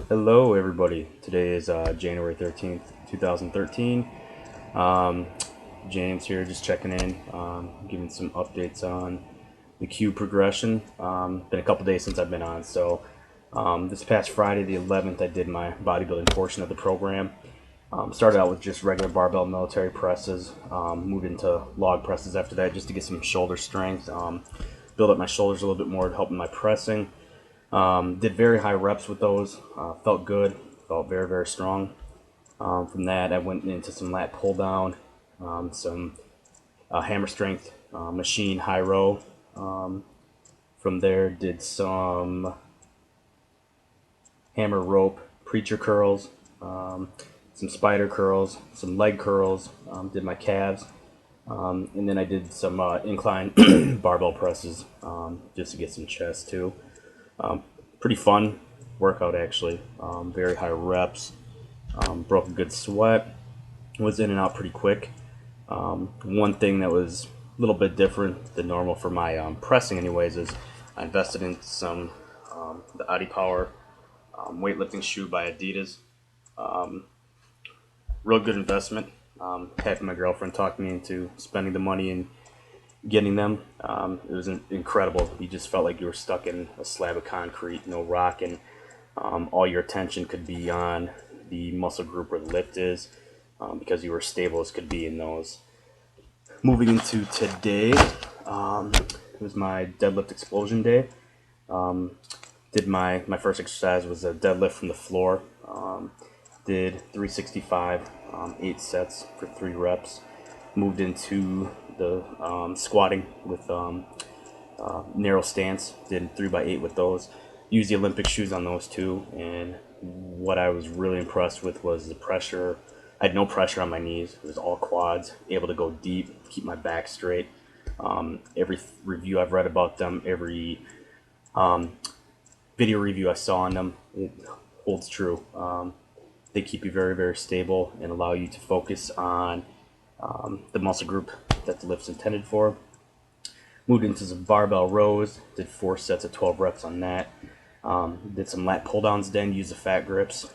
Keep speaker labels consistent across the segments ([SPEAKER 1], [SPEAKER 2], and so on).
[SPEAKER 1] Hello, everybody. Today is January 13th, 2013. Um, James here, just checking in, giving some updates on the Q progression. Been a couple days since I've been on, so this past Friday, the 11th, I did my bodybuilding portion of the program. Started out with just regular barbell military presses, moved into log presses after that just to get some shoulder strength, build up my shoulders a little bit more, helping my pressing. Did very high reps with those. Felt good. Felt very, very strong. From that, I went into some lat pull down, some hammer strength, machine high row. From there, did some hammer rope preacher curls, some spider curls, some leg curls. Did my calves. And then I did some incline barbell presses just to get some chest too. Pretty fun workout actually. Very high reps. Broke a good sweat. Was in and out pretty quick. One thing that was a little bit different than normal for my pressing, anyways, is I invested in some the AdiPower weightlifting shoe by Adidas. Real good investment. Having my girlfriend talk me into spending the money and getting them. It was incredible. You just felt like you were stuck in a slab of concrete, no rock, and all your attention could be on the muscle group where the lift is, because you were stable as could be in those. Moving into today, it was my deadlift explosion day. Did my first exercise was a deadlift from the floor. Did 365, 8 sets for 3 reps. Moved into the squatting with narrow stance. Did 3x8 with those. Used the Olympic shoes on those too. And what I was really impressed with was the pressure. I had no pressure on my knees. It was all quads. Able to go deep, keep my back straight. Every review I've read about them, every video review I saw on them, it holds true. They keep you very, very stable and allow you to focus on the muscle group that the lift's intended for. Moved into some barbell rows, did 4 sets of 12 reps on that. Did some lat pull downs then, used the fat grips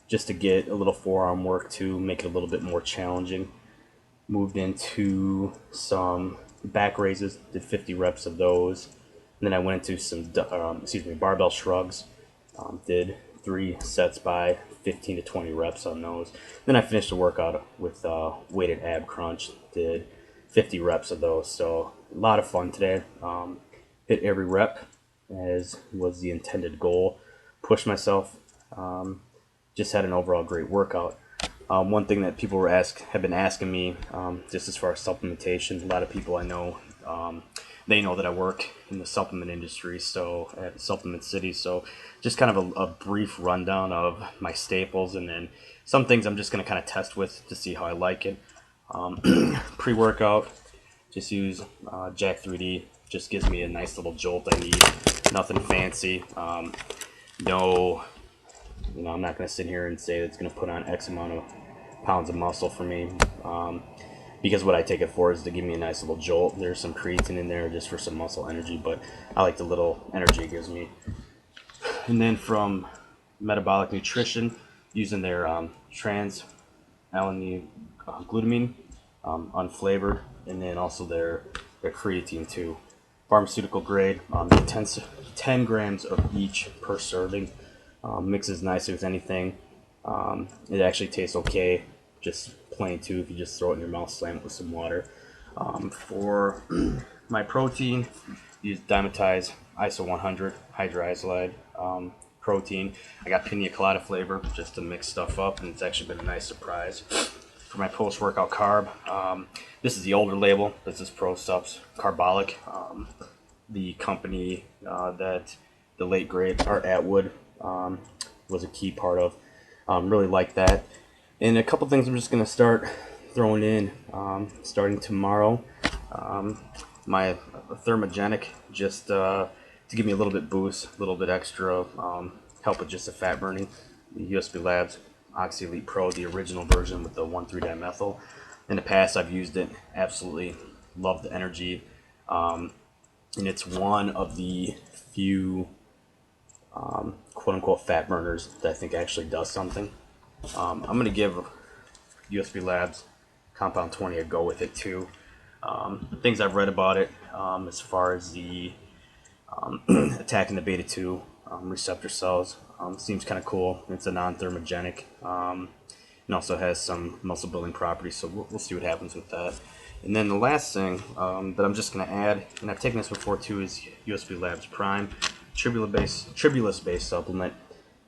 [SPEAKER 1] just to get a little forearm work to make it a little bit more challenging. Moved into some back raises, did 50 reps of those. And then I went into some barbell shrugs, did 3 sets by 15 to 20 reps on those. Then I finished the workout with weighted ab crunch, did 50 reps of those. So a lot of fun today. Hit every rep as was the intended goal. Pushed myself. Just had an overall great workout. One thing that people have been asking me, just as far as supplementation, a lot of people I know, they know that I work in the supplement industry, so at Supplement City. So just kind of a brief rundown of my staples, and then some things I'm just going to kind of test with to see how I like it. Pre-workout, just use Jack 3D. Just gives me a nice little jolt I need. Nothing fancy. No, I'm not going to sit here and say it's going to put on X amount of pounds of muscle for me. Because what I take it for is to give me a nice little jolt. There's some creatine in there just for some muscle energy, but I like the little energy it gives me. And then from Metabolic Nutrition, using their trans alanine glutamine, unflavored, and then also their creatine too. Pharmaceutical grade, 10 grams of each per serving. Mixes nicely with anything. It actually tastes okay, just plain too. If you just throw it in your mouth, slam it with some water. For my protein, use Dymatize ISO 100 hydrolyzed protein. I got pina colada flavor just to mix stuff up, and it's actually been a nice surprise. For my post-workout carb, this is the older label. This is ProSups Carbolic, the company that the late great Art Atwood was a key part of. Really like that. And a couple things I'm just going to start throwing in starting tomorrow. My Thermogenic, just to give me a little bit boost, a little bit extra, help with just the fat burning. The USB Labs Oxy Elite Pro, the original version with the 1,3-dimethyl. In the past, I've used it. Absolutely love the energy. And it's one of the few quote quote-unquote fat burners that I think actually does something. I'm going to give USB Labs Compound 20 a go with it too. Things I've read about it, as far as the attacking the beta 2 receptor cells, seems kind of cool. It's a non-thermogenic, and also has some muscle building properties, so we'll see what happens with that. And then the last thing that I'm just going to add, and I've taken this before too, is USB Labs Prime, Tribulus-based supplement.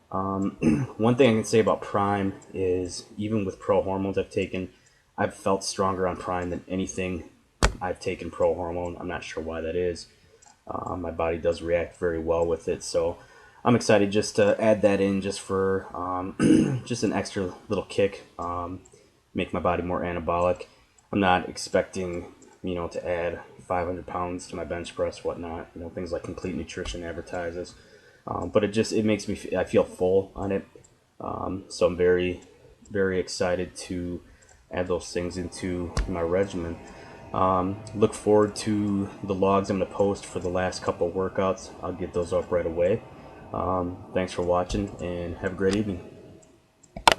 [SPEAKER 1] One thing I can say about Prime is, even with pro hormones I've taken, I've felt stronger on Prime than anything I've taken pro hormone. I'm not sure why that is. My body does react very well with it, so I'm excited just to add that in, just for just an extra little kick, make my body more anabolic. I'm not expecting, to add 500 pounds to my bench press, whatnot, things like Complete Nutrition advertises. But it makes me, I feel full on it. So I'm very, very excited to add those things into my regimen. Look forward to the logs I'm going to post for the last couple of workouts. I'll get those up right away. Thanks for watching, and have a great evening.